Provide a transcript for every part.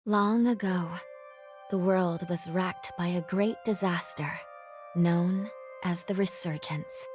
Long ago, the world was racked by a great disaster, known as the Resurgence.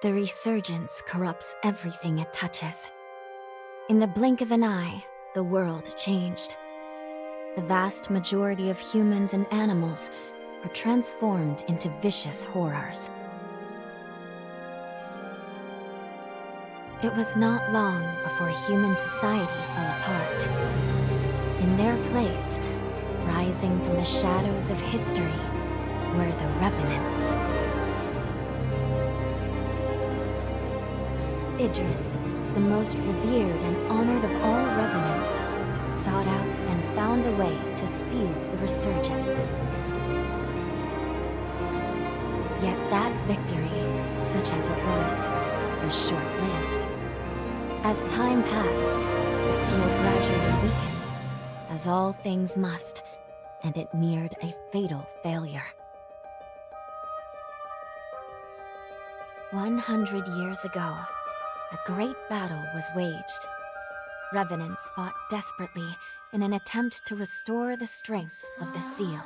The Resurgence corrupts everything it touches. In the blink of an eye, the world changed. The vast majority of humans and animals were transformed into vicious horrors. It was not long before human society fell apart. In their place, rising from the shadows of history, were the Revenants. Idris, the most revered and honored of all Revenants, sought out and found a way to seal the Resurgence. Yet that victory, such as it was short-lived. As time passed, the seal gradually weakened, as all things must, and it neared a fatal failure. 100 years ago, a great battle was waged. Revenants fought desperately in an attempt to restore the strength of the seal.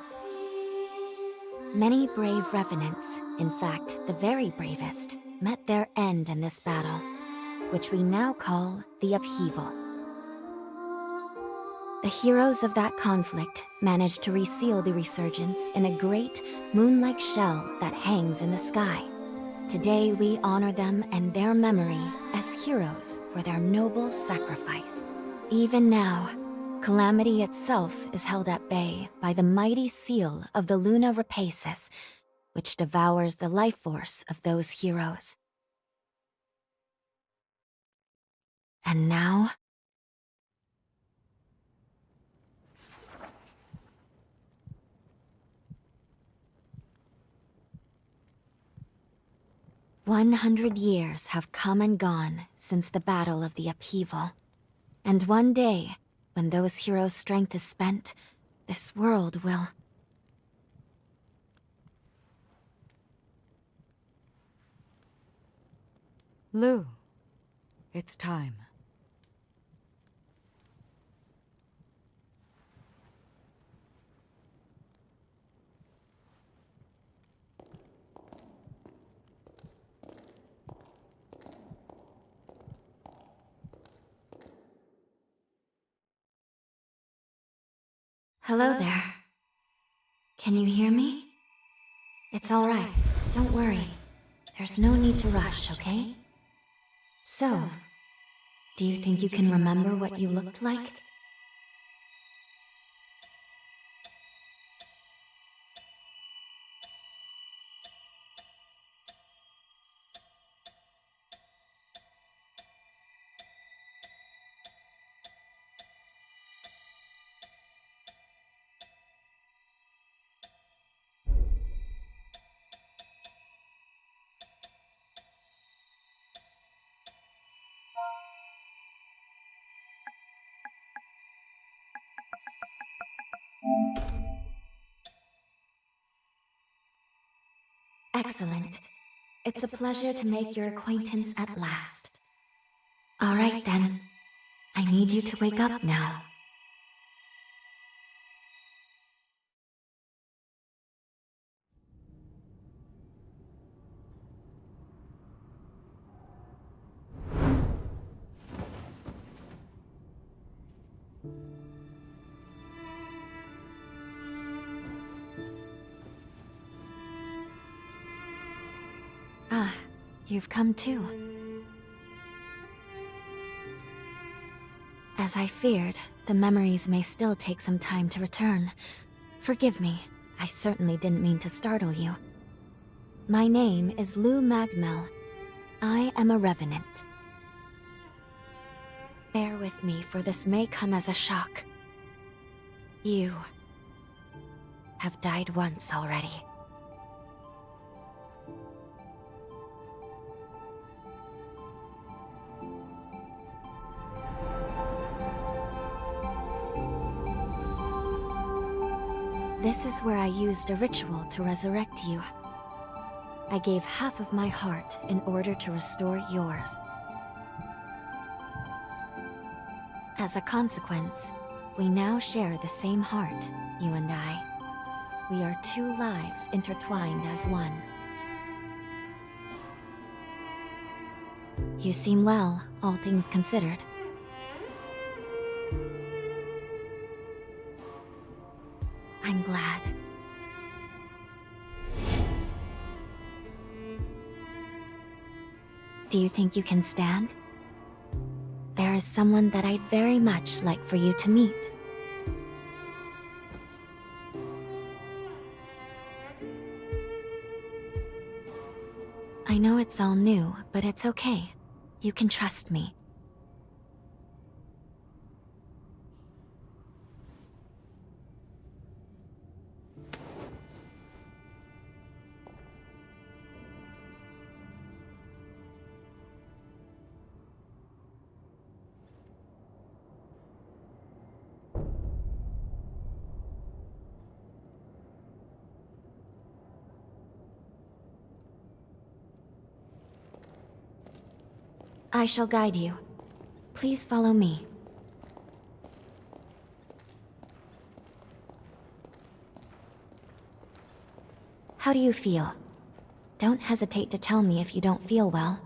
Many brave Revenants, in fact the very bravest, met their end in this battle, which we now call the Upheaval. The heroes of that conflict managed to reseal the Resurgence in a great, moon-like shell that hangs in the sky. Today we honor them and their memory as heroes for their noble sacrifice. Even now, calamity itself is held at bay by the mighty seal of the Luna Rapaces, which devours the life force of those heroes. And now, 100 years have come and gone since the Battle of the Upheaval. And one day, when those heroes' strength is spent, this world will... Lou, it's time. Hello there. Can you hear me? It's all right. Don't worry. There's no need to rush, okay? So, do you think you can remember what you looked like? Excellent. It's a pleasure to make your acquaintance at last. All right then. I need you to wake up now. Ah, you've come too. As I feared, the memories may still take some time to return. Forgive me, I certainly didn't mean to startle you. My name is Lou Magmel. I am a Revenant. Bear with me, for this may come as a shock. You have died once already. This is where I used a ritual to resurrect you. I gave half of my heart in order to restore yours. As a consequence, we now share the same heart, you and I. We are two lives intertwined as one. You seem well, all things considered. I'm glad. Do you think you can stand? There is someone that I'd very much like for you to meet. I know it's all new, but it's okay. You can trust me. I shall guide you. Please follow me. How do you feel? Don't hesitate to tell me if you don't feel well.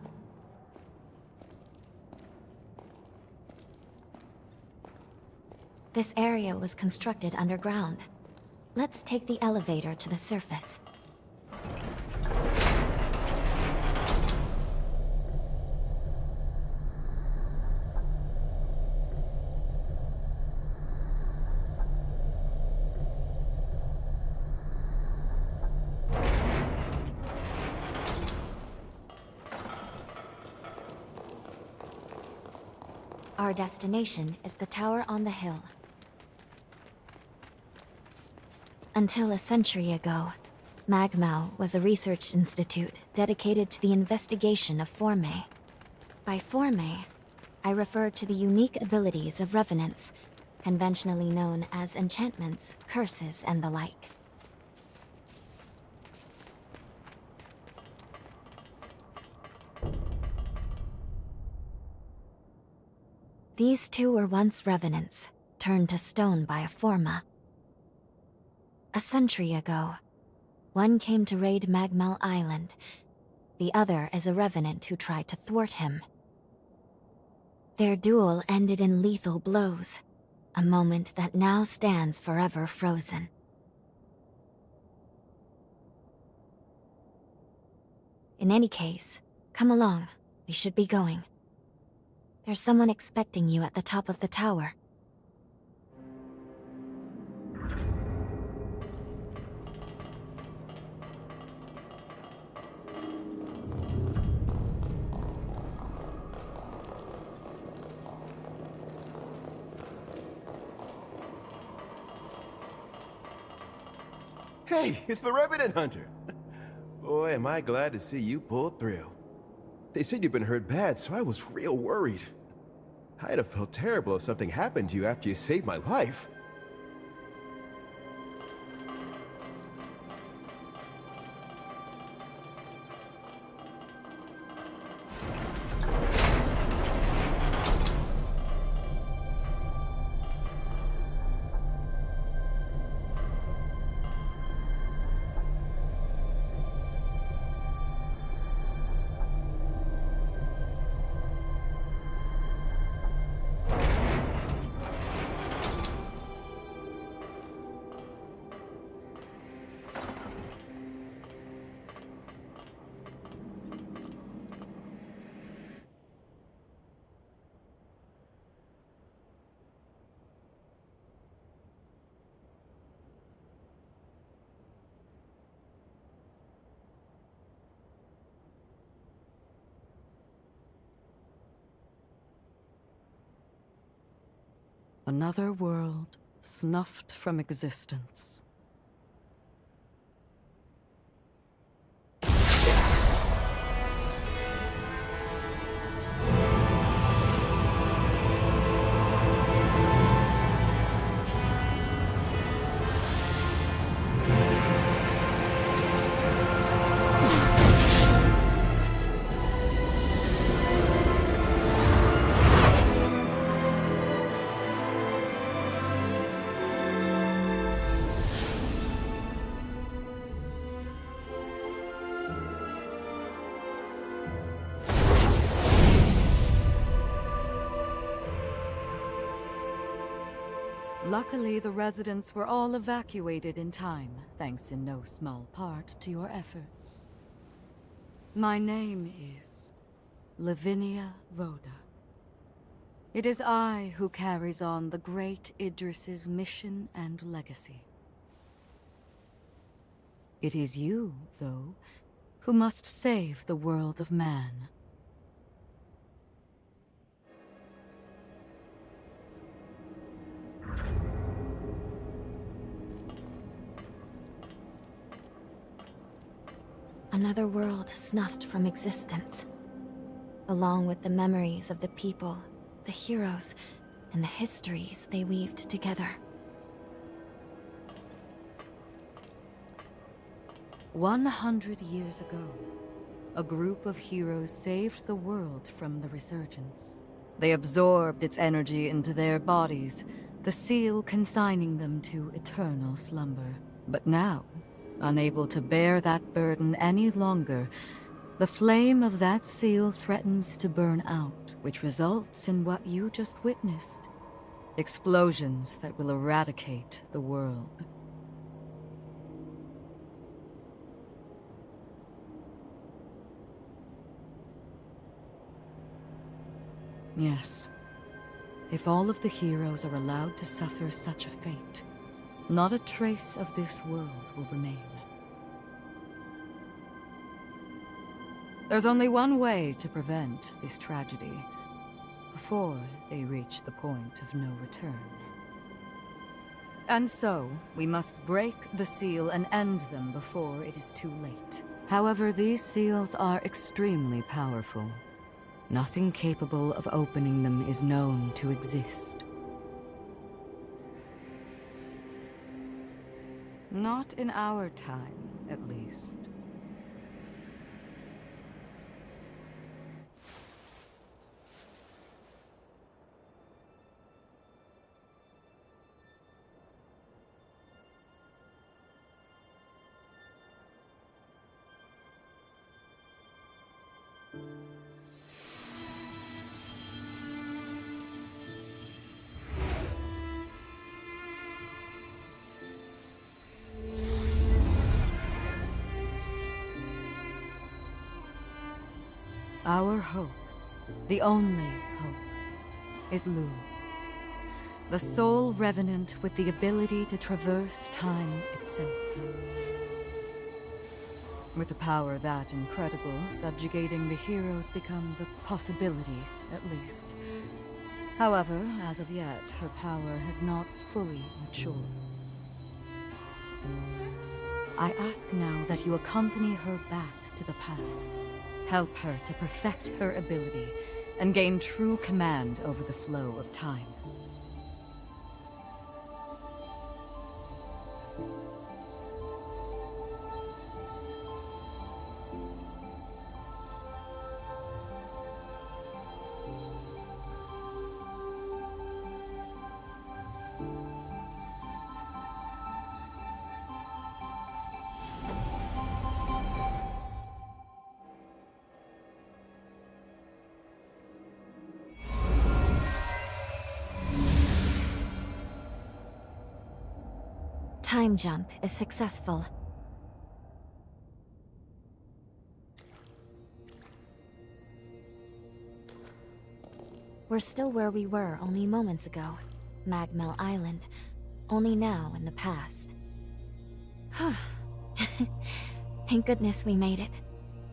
This area was constructed underground. Let's take the elevator to the surface. Our destination is the tower on the hill. Until a century ago, Magmau was a research institute dedicated to the investigation of Forme. By Forme, I refer to the unique abilities of revenants, conventionally known as enchantments, curses, and the like. These two were once revenants, turned to stone by a Forma. A century ago, one came to raid Magmel Island. The other is a revenant who tried to thwart him. Their duel ended in lethal blows, a moment that now stands forever frozen. In any case, come along. We should be going. There's someone expecting you at the top of the tower. Hey, it's the Revenant Hunter! Boy, am I glad to see you pulled through. They said you've been hurt bad, so I was real worried. I'd have felt terrible if something happened to you after you saved my life. Another world snuffed from existence. Luckily, the residents were all evacuated in time, thanks in no small part to your efforts. My name is Lavinia Rhoda. It is I who carries on the great Idris's mission and legacy. It is you, though, who must save the world of man. Another world snuffed from existence, along with the memories of the people, the heroes, and the histories they weaved together. 100 years ago, a group of heroes saved the world from the resurgence. They absorbed its energy into their bodies, the seal consigning them to eternal slumber. But now, unable to bear that burden any longer, the flame of that seal threatens to burn out, which results in what you just witnessed. Explosions that will eradicate the world. Yes. If all of the heroes are allowed to suffer such a fate, not a trace of this world will remain. There's only one way to prevent this tragedy, before they reach the point of no return. And so, we must break the seal and end them before it is too late. However, these seals are extremely powerful. Nothing capable of opening them is known to exist. Not in our time, at least. Our hope, the only hope, is Lu. The sole revenant with the ability to traverse time itself. With a power that incredible, subjugating the heroes becomes a possibility, at least. However, as of yet, her power has not fully matured. I ask now that you accompany her back to the past. Help her to perfect her ability and gain true command over the flow of time. Time jump is successful. We're still where we were only moments ago. Magmel Island. Only now in the past. Thank goodness we made it.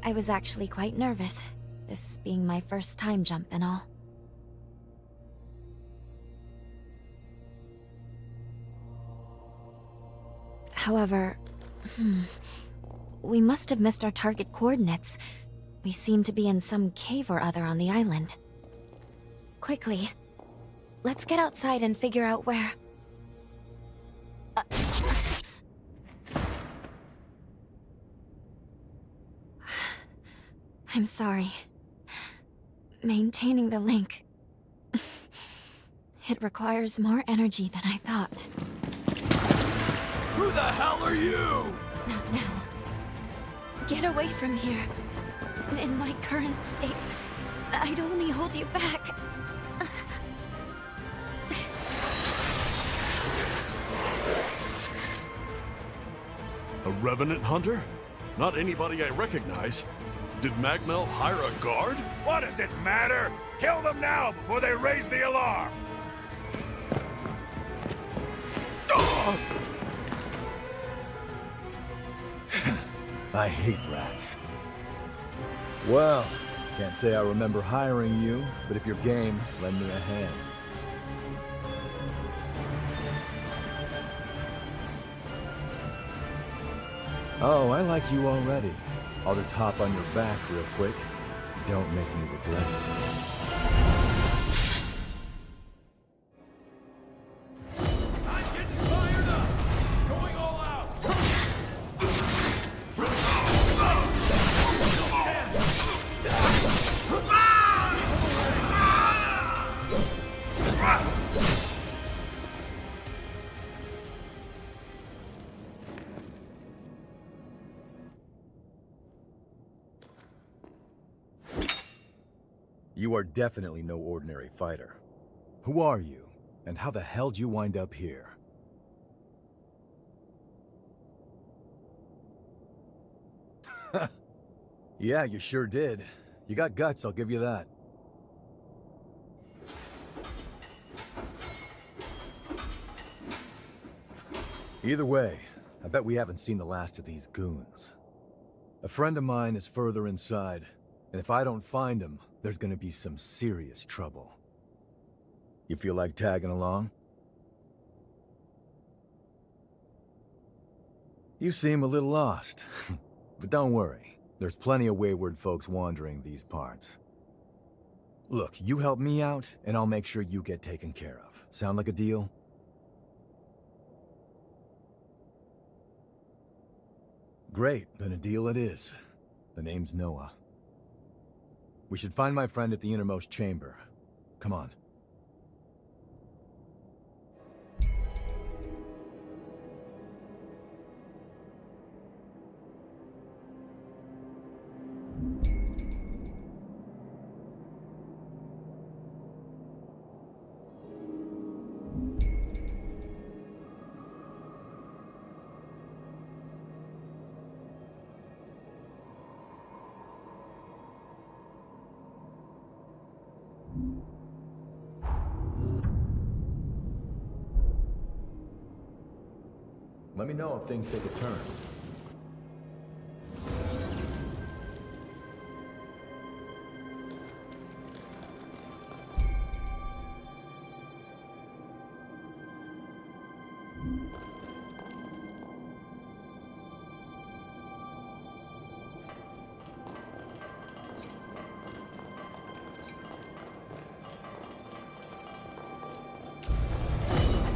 I was actually quite nervous, this being my first time jump and all. However, we must have missed our target coordinates. We seem to be in some cave or other on the island. Quickly, let's get outside and figure out where... I'm sorry. Maintaining the link... It requires more energy than I thought. Who the hell are you? Not now. Get away from here. In my current state, I'd only hold you back. A revenant hunter? Not anybody I recognize. Did Magmel hire a guard? What does it matter? Kill them now before they raise the alarm! I hate rats. Well, can't say I remember hiring you, but if you're game, lend me a hand. Oh, I like you already. I'll just hop on your back real quick. Don't make me regret it. I'm getting fired up! Going all out! You are definitely no ordinary fighter. Who are you, and how the hell did you wind up here? Yeah, you sure did. You got guts, I'll give you that. Either way, I bet we haven't seen the last of these goons. A friend of mine is further inside, and if I don't find him, there's gonna be some serious trouble. You feel like tagging along? You seem a little lost, but don't worry. There's plenty of wayward folks wandering these parts. Look, you help me out, and I'll make sure you get taken care of. Sound like a deal? Great, then a deal it is. The name's Noah. We should find my friend at the innermost chamber. Come on. Let me know if things take a turn.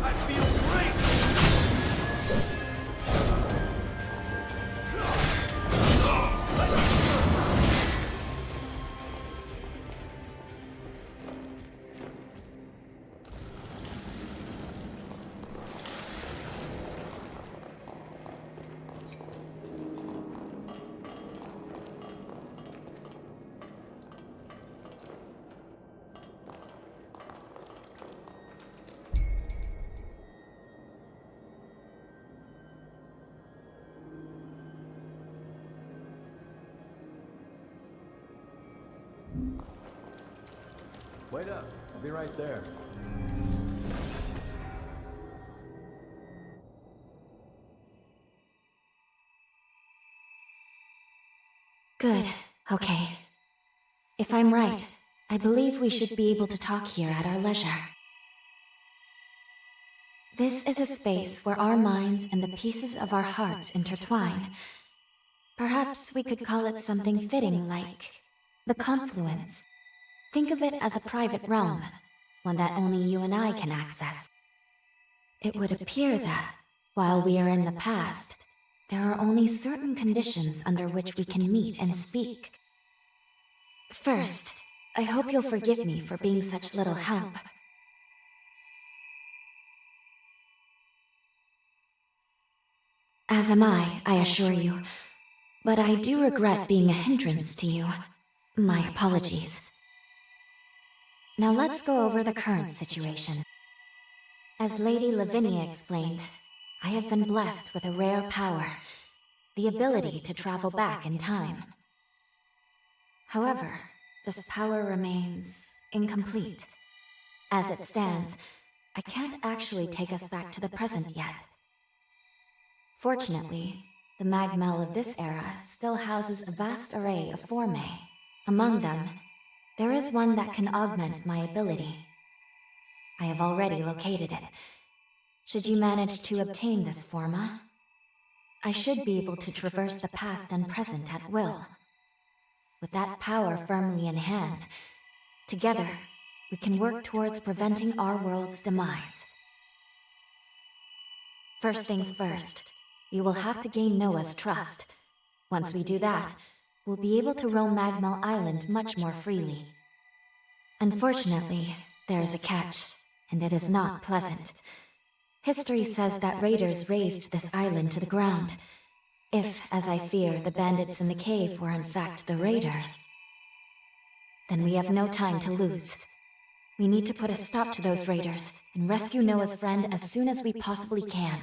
I feel great! Wait up. I'll be right there. Good. Okay. If I'm right, I believe we should be able to talk here at our leisure. This is a space where our minds and the pieces of our hearts intertwine. Perhaps we could call it something fitting like the confluence. Think of it as a private realm, one that only you and I can access. It would appear that, while we are in the past, there are only certain conditions under which we can meet and speak. First, I hope you'll forgive me for being such little help. As am I assure you. But I do regret being a hindrance to you. My apologies. Now let's go over the current situation. As Lady Lavinia explained, I have been blessed with a rare power, the ability to travel back in time. However, this power remains incomplete. As it stands, I can't actually take us back to the present yet. Fortunately, the magmel of this era still houses a vast array of formae. Among them, there is one that can augment my ability. I have already located it. Should you manage to obtain this forma, I should be able to traverse the past and present at will. With that power firmly in hand, together, we can work towards preventing our world's demise. First things first, we will have to gain Noah's trust. Once we do that, we'll be able to roam Magmel Island much more freely. Unfortunately, there is a catch, and it is not pleasant. History says that raiders razed this island to the ground. If, as I fear, the bandits in the cave were in fact the raiders, then we have no time to lose. We need to put a stop to those raiders and rescue Noah's friend as soon as we possibly can.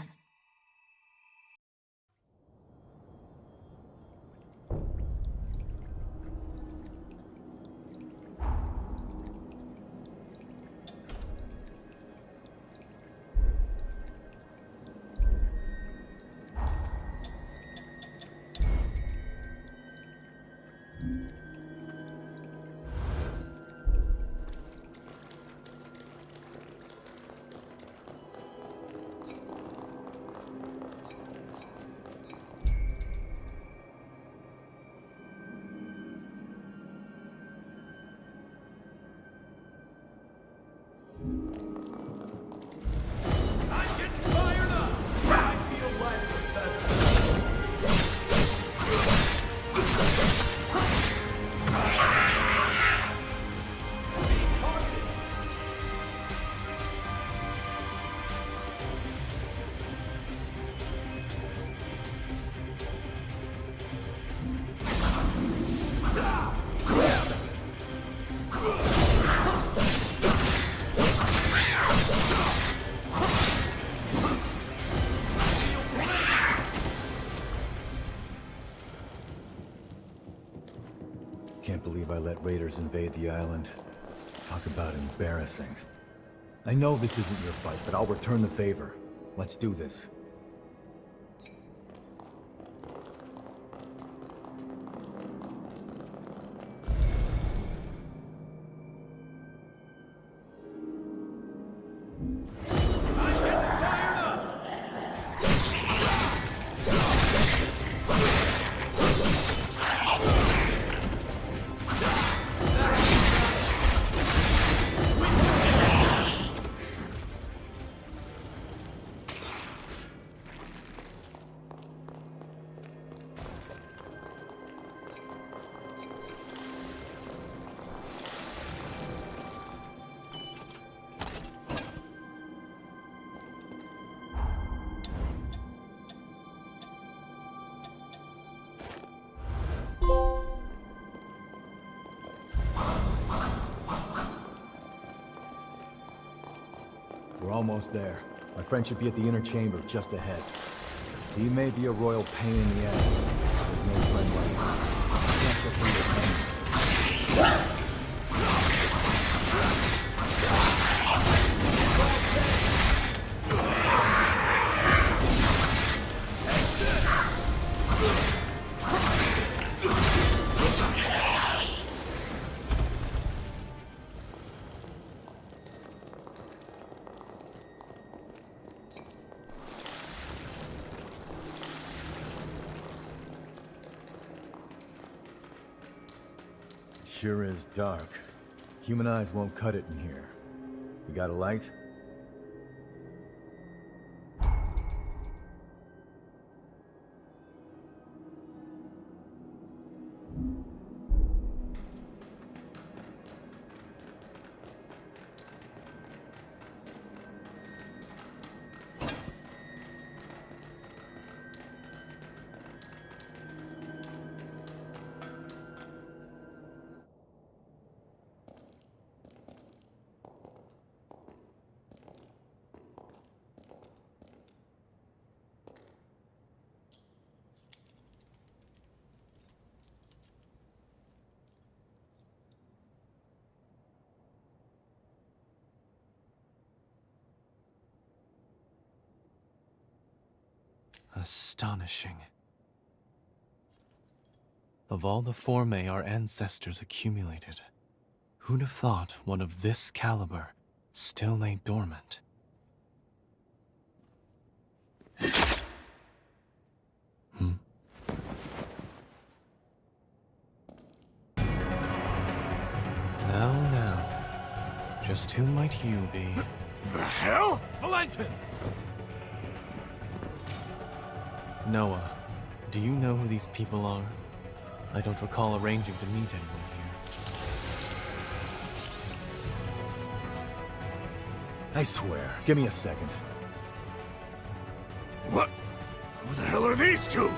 Can't believe I let raiders invade the island. Talk about embarrassing. I know this isn't your fight, but I'll return the favor. Let's do this. We're almost there. My friend should be at the inner chamber just ahead. He may be a royal pain in the ass. There's no friend like him. I can't just leave it hanging. Sure is dark. Human eyes won't cut it in here. You got a light? Astonishing. Of all the formae our ancestors accumulated, who'd have thought one of this caliber still lay dormant? Now. Just who might you be? The hell? Valentin! Noah, do you know who these people are? I don't recall arranging to meet anyone here. I swear. Give me a second. What? Who the hell are these two?